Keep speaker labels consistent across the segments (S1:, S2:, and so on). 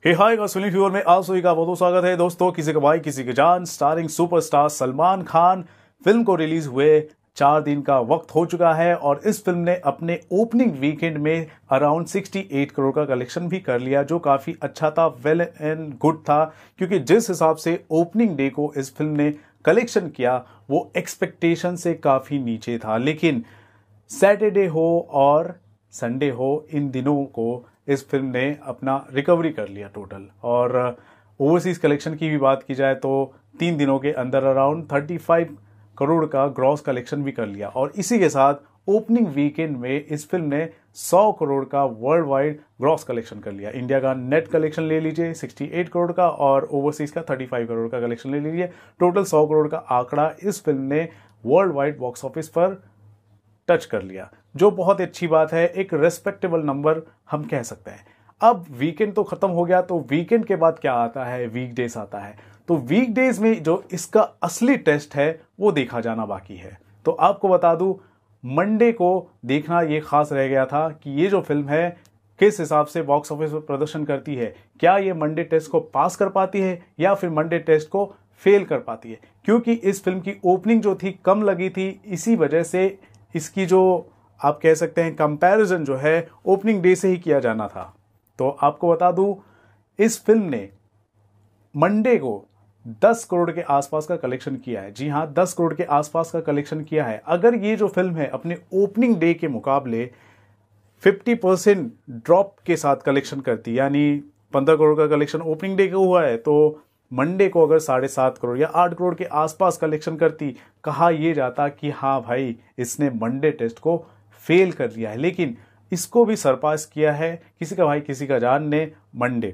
S1: हे hi guys, film fever में आप सभी का बहुत स्वागत है दोस्तों। किसी का भाई किसी की जान starring superstar Salman Khan film को रिलीज हुए 4 दिन का वक्त हो चुका है और इस फिल्म ने अपने ओपनिंग वीकेंड में अराउंड 68 करोड़ का कलेक्शन भी कर लिया, जो काफी अच्छा था, वेल एंड गुड था। क्योंकि जिस हिसाब से ओपनिंग डे को इस फिल्म ने कलेक्शन किया वो एक्सपेक्टेशन से काफी नीचे था। लेकिन सैटरडे हो और संडे हो, इन दिनों को इस फिल्म ने अपना रिकवरी कर लिया टोटल। और ओवरसीज कलेक्शन की भी बात की जाए तो 3 दिनों के अंदर अराउंड 35 करोड़ का ग्रॉस कलेक्शन भी कर लिया। और इसी के साथ ओपनिंग वीकेंड में इस फिल्म ने 100 करोड़ का वर्ल्ड वाइड ग्रॉस कलेक्शन कर लिया। इंडिया का नेट कलेक्शन ले लीजिए 68 करोड़ का और ओवरसीज का 35 करोड़ का कलेक्शन ले लीजिए। टोटल 100 करोड़ का आंकड़ा इस फिल्म ने वर्ल्ड वाइड बॉक्स ऑफिस पर टच कर लिया, जो बहुत अच्छी बात है। एक रेस्पेक्टेबल नंबर हम कह सकते हैं। अब वीकेंड तो खत्म हो गया, तो वीकेंड के बाद क्या आता है? वीकडेज आता है। तो वीकडेज में जो इसका असली टेस्ट है वो देखा जाना बाकी है। तो आपको बता दूं, मंडे को देखना ये खास रह गया था कि ये जो फिल्म है किस हिसाब से बॉक्स ऑफिस पर प्रदर्शन करती है। क्या ये मंडे टेस्ट को पास कर पाती है या फिर मंडे टेस्ट को फेल कर पाती है? क्योंकि इस फिल्म की ओपनिंग जो थी कम लगी थी, इसी वजह से इसकी जो आप कह सकते हैं कंपैरिजन जो है ओपनिंग डे से ही किया जाना था। तो आपको बता दूं, इस फिल्म ने मंडे को 10 करोड़ के आसपास का कलेक्शन किया है। जी हां, 10 करोड़ के आसपास का कलेक्शन किया है। अगर ये जो फिल्म है अपने ओपनिंग डे के मुकाबले 50% ड्रॉप के साथ कलेक्शन करती, यानी 15 करोड़ का कलेक्शन ओपनिंग डे का हुआ है, तो मंडे को अगर 7.5 करोड़ या 8 करोड़ के आसपास कलेक्शन करती, कहा यह जाता कि हाँ भाई, इसने मंडे टेस्ट को फेल कर दिया है। लेकिन इसको भी सरपास किया है किसी का भाई किसी का जान ने मंडे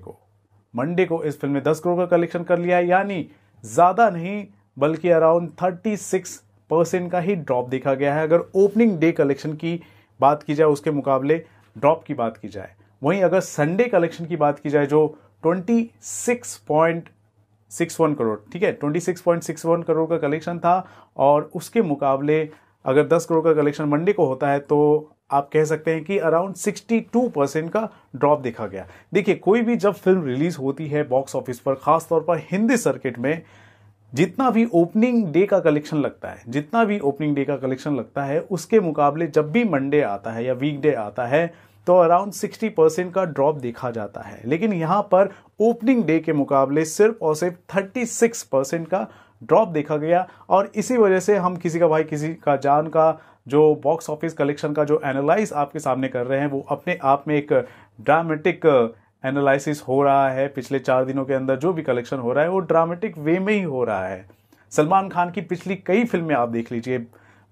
S1: को इस फिल्म ने 10 करोड़ का कलेक्शन कर लिया है। यानी ज्यादा नहीं बल्कि अराउंड 36% का ही ड्रॉप देखा गया है, अगर ओपनिंग डे कलेक्शन की बात की जाए, उसके मुकाबले ड्रॉप की बात की जाए। वहीं अगर संडे कलेक्शन की बात की जाए जो 26.61 करोड़, ठीक है, 26.61 करोड़ का कलेक्शन था, और उसके मुकाबले अगर 10 करोड़ का कलेक्शन मंडे को होता है तो आप कह सकते हैं कि अराउंड 62% का ड्रॉप देखा गया। देखिए, कोई भी जब फिल्म रिलीज होती है बॉक्स ऑफिस पर, खासतौर पर हिंदी सर्किट में, जितना भी ओपनिंग डे का कलेक्शन लगता है उसके मुकाबले जब भी मंडे आता है या वीकडे आता है तो अराउंड 60% का ड्रॉप देखा जाता है। लेकिन यहां पर ओपनिंग डे के मुकाबले सिर्फ और सिर्फ 36% का ड्रॉप देखा गया। और इसी वजह से हम किसी का भाई किसी का जान का जो बॉक्स ऑफिस कलेक्शन का जो एनालाइज आपके सामने कर रहे हैं, वो अपने आप में एक ड्रामेटिक एनालिसिस हो रहा है। पिछले 4 दिनों के अंदर जो भी कलेक्शन हो रहा है वो ड्रामेटिक वे में ही हो रहा है। सलमान खान की पिछली कई फिल्में आप देख लीजिए,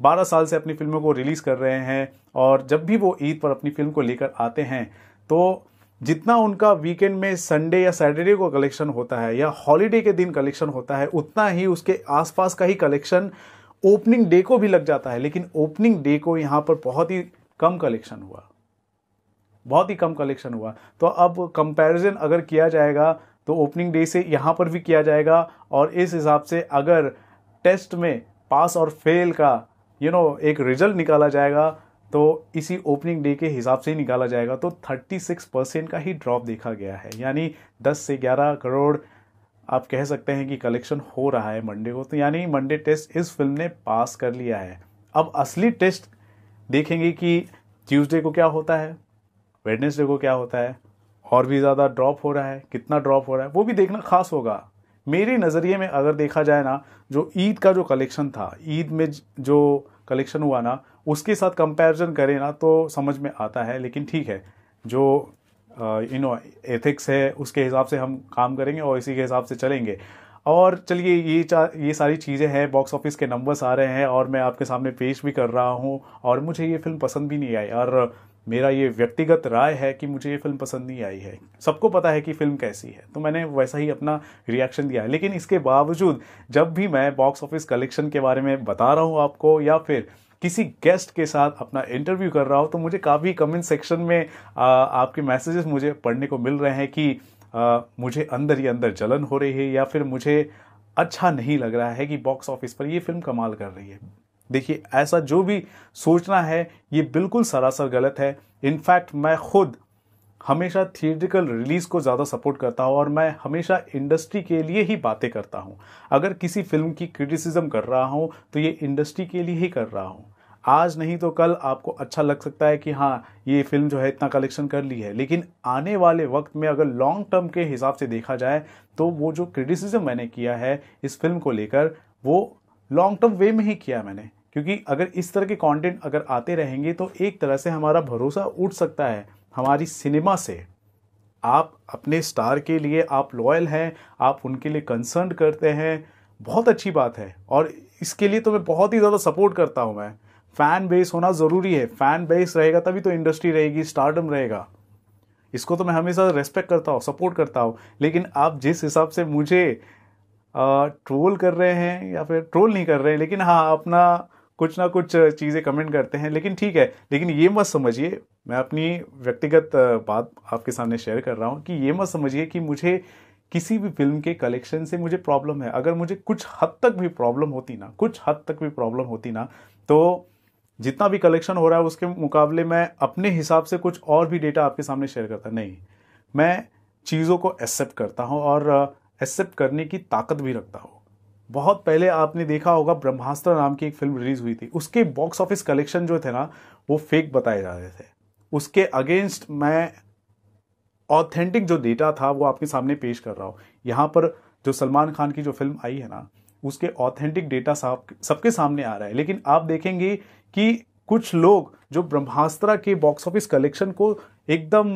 S1: 12 साल से अपनी फिल्मों को रिलीज कर रहे हैं, और जब भी वो ईद पर अपनी फिल्म को लेकर आते हैं तो जितना उनका वीकेंड में संडे या सैटरडे को कलेक्शन होता है या हॉलीडे के दिन कलेक्शन होता है, उतना ही उसके आसपास का ही कलेक्शन ओपनिंग डे को भी लग जाता है। लेकिन ओपनिंग डे को यहां पर बहुत ही कम कलेक्शन हुआ। तो अब कंपैरिजन अगर किया जाएगा तो ओपनिंग डे से यहां पर भी किया जाएगा, और इस हिसाब से अगर टेस्ट में पास और फेल का एक रिजल्ट निकाला जाएगा तो इसी ओपनिंग डे के हिसाब से ही निकाला जाएगा। तो 36% का ही ड्रॉप देखा गया है, यानी 10 से 11 करोड़ आप कह सकते हैं कि कलेक्शन हो रहा है मंडे को। तो यानी मंडे टेस्ट इस फिल्म ने पास कर लिया है। अब असली टेस्ट देखेंगे कि ट्यूसडे को क्या होता है, वेडनेसडे को क्या होता है, और भी ज़्यादा ड्रॉप हो रहा है, कितना ड्रॉप हो रहा है वो भी देखना खास होगा। मेरे नज़रिए में अगर देखा जाए ना, जो ईद का जो कलेक्शन था, ईद में जो कलेक्शन हुआ ना, उसके साथ कंपैरिजन करें ना तो समझ में आता है। लेकिन ठीक है, जो एथिक्स है उसके हिसाब से हम काम करेंगे और इसी के हिसाब से चलेंगे। और चलिए, ये सारी चीज़ें हैं, बॉक्स ऑफिस के नंबर्स आ रहे हैं और मैं आपके सामने पेश भी कर रहा हूँ, और मुझे ये फिल्म पसंद भी नहीं आई, और मेरा ये व्यक्तिगत राय है कि मुझे ये फिल्म पसंद नहीं आई है। सबको पता है कि फिल्म कैसी है, तो मैंने वैसा ही अपना रिएक्शन दिया है। लेकिन इसके बावजूद जब भी मैं बॉक्स ऑफिस कलेक्शन के बारे में बता रहा हूँ आपको, या फिर किसी गेस्ट के साथ अपना इंटरव्यू कर रहा हूँ, तो मुझे काफ़ी कमेंट सेक्शन में आपके मैसेजेस मुझे पढ़ने को मिल रहे हैं कि मुझे अंदर ही अंदर जलन हो रही है, या फिर मुझे अच्छा नहीं लग रहा है कि बॉक्स ऑफिस पर ये फिल्म कमाल कर रही है। देखिए, ऐसा जो भी सोचना है ये बिल्कुल सरासर गलत है। इनफैक्ट मैं खुद हमेशा थिएट्रिकल रिलीज को ज़्यादा सपोर्ट करता हूँ और मैं हमेशा इंडस्ट्री के लिए ही बातें करता हूँ। अगर किसी फिल्म की क्रिटिसिज्म कर रहा हूँ तो ये इंडस्ट्री के लिए ही कर रहा हूँ। आज नहीं तो कल आपको अच्छा लग सकता है कि हाँ ये फिल्म जो है इतना कलेक्शन कर ली है, लेकिन आने वाले वक्त में अगर लॉन्ग टर्म के हिसाब से देखा जाए तो वो जो क्रिटिसिज्म मैंने किया है इस फिल्म को लेकर वो लॉन्ग टर्म वे में ही किया मैंने। क्योंकि अगर इस तरह के कंटेंट अगर आते रहेंगे तो एक तरह से हमारा भरोसा उठ सकता है हमारी सिनेमा से। आप अपने स्टार के लिए आप लॉयल हैं, आप उनके लिए कंसर्न करते हैं, बहुत अच्छी बात है और इसके लिए तो मैं बहुत ही ज़्यादा सपोर्ट करता हूँ। मैं फैन बेस होना ज़रूरी है, फैन बेस रहेगा तभी तो इंडस्ट्री रहेगी, स्टारडम रहेगा। इसको तो मैं हमेशा रेस्पेक्ट करता हूँ, सपोर्ट करता हूँ। लेकिन आप जिस हिसाब से मुझे ट्रोल कर रहे हैं, या फिर ट्रोल नहीं कर रहे हैं लेकिन हाँ अपना कुछ ना कुछ चीज़ें कमेंट करते हैं, लेकिन ठीक है, लेकिन ये मत समझिए, मैं अपनी व्यक्तिगत बात आपके सामने शेयर कर रहा हूँ कि ये मत समझिए कि मुझे किसी भी फिल्म के कलेक्शन से मुझे प्रॉब्लम है। अगर मुझे कुछ हद तक भी प्रॉब्लम होती ना तो जितना भी कलेक्शन हो रहा है उसके मुकाबले मैं अपने हिसाब से कुछ और भी डेटा आपके सामने शेयर करता नहीं। मैं चीज़ों को एक्सेप्ट करता हूँ और एक्सेप्ट करने की ताकत भी रखता हूँ। बहुत पहले आपने देखा होगा ब्रह्मास्त्र नाम की एक फिल्म रिलीज हुई थी, उसके बॉक्स ऑफिस कलेक्शन जो थे ना वो फेक बताए जा रहे थे। उसके अगेंस्ट मैं ऑथेंटिक जो डेटा था वो आपके सामने पेश कर रहा हूँ। यहाँ पर जो सलमान खान की जो फिल्म आई है ना उसके ऑथेंटिक डेटा सबके सामने आ रहा है। लेकिन आप देखेंगे कि कुछ लोग जो ब्रह्मास्त्र के बॉक्स ऑफिस कलेक्शन को एकदम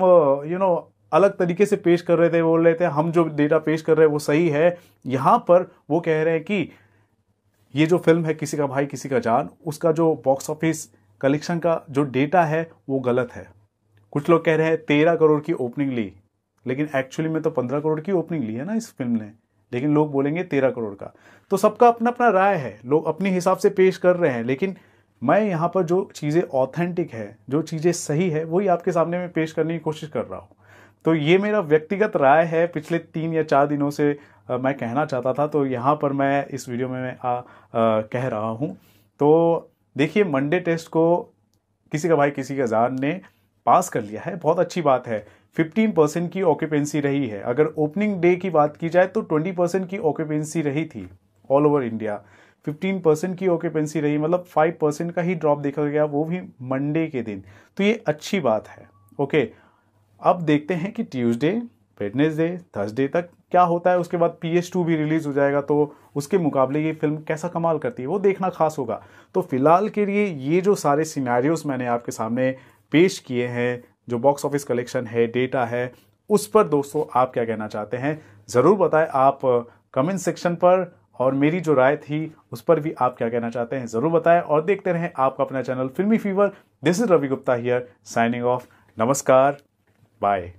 S1: अलग तरीके से पेश कर रहे थे, बोल रहे थे हम जो डेटा पेश कर रहे हैं वो सही है। यहाँ पर वो कह रहे हैं कि ये जो फिल्म है किसी का भाई किसी का जान, उसका जो बॉक्स ऑफिस कलेक्शन का जो डेटा है वो गलत है। कुछ लोग कह रहे हैं 13 करोड़ की ओपनिंग ली, लेकिन एक्चुअली में तो 15 करोड़ की ओपनिंग ली है ना इस फिल्म ने, लेकिन लोग बोलेंगे 13 करोड़ का। तो सबका अपना अपना राय है, लोग अपने हिसाब से पेश कर रहे हैं। लेकिन मैं यहाँ पर जो चीज़ें ऑथेंटिक है, जो चीज़ें सही है, वही आपके सामने में पेश करने की कोशिश कर रहा हूँ। तो ये मेरा व्यक्तिगत राय है, पिछले 3 या 4 दिनों से मैं कहना चाहता था, तो यहाँ पर मैं इस वीडियो में मैं कह रहा हूँ। तो देखिए, मंडे टेस्ट को किसी का भाई किसी का जान ने पास कर लिया है, बहुत अच्छी बात है। 15% की ऑक्यूपेंसी रही है। अगर ओपनिंग डे की बात की जाए तो 20% की ऑक्यूपेंसी रही थी ऑल ओवर इंडिया। 15% की ऑक्यूपेंसी रही, मतलब 5% का ही ड्रॉप देखा गया, वो भी मंडे के दिन। तो ये अच्छी बात है। ओके, अब देखते हैं कि ट्यूसडे, वेडनेसडे, थर्सडे तक क्या होता है। उसके बाद PS2 भी रिलीज हो जाएगा, तो उसके मुकाबले ये फिल्म कैसा कमाल करती है वो देखना खास होगा। तो फिलहाल के लिए ये जो सारे सिनेरियोज मैंने आपके सामने पेश किए हैं, जो बॉक्स ऑफिस कलेक्शन है, डेटा है, उस पर दोस्तों आप क्या कहना चाहते हैं ज़रूर बताएं आप कमेंट सेक्शन पर। और मेरी जो राय थी उस पर भी आप क्या कहना चाहते हैं ज़रूर बताएं। और देखते रहें आपका अपना channel filmy fever. This is Ravi Gupta here, signing off. नमस्कार, बाय।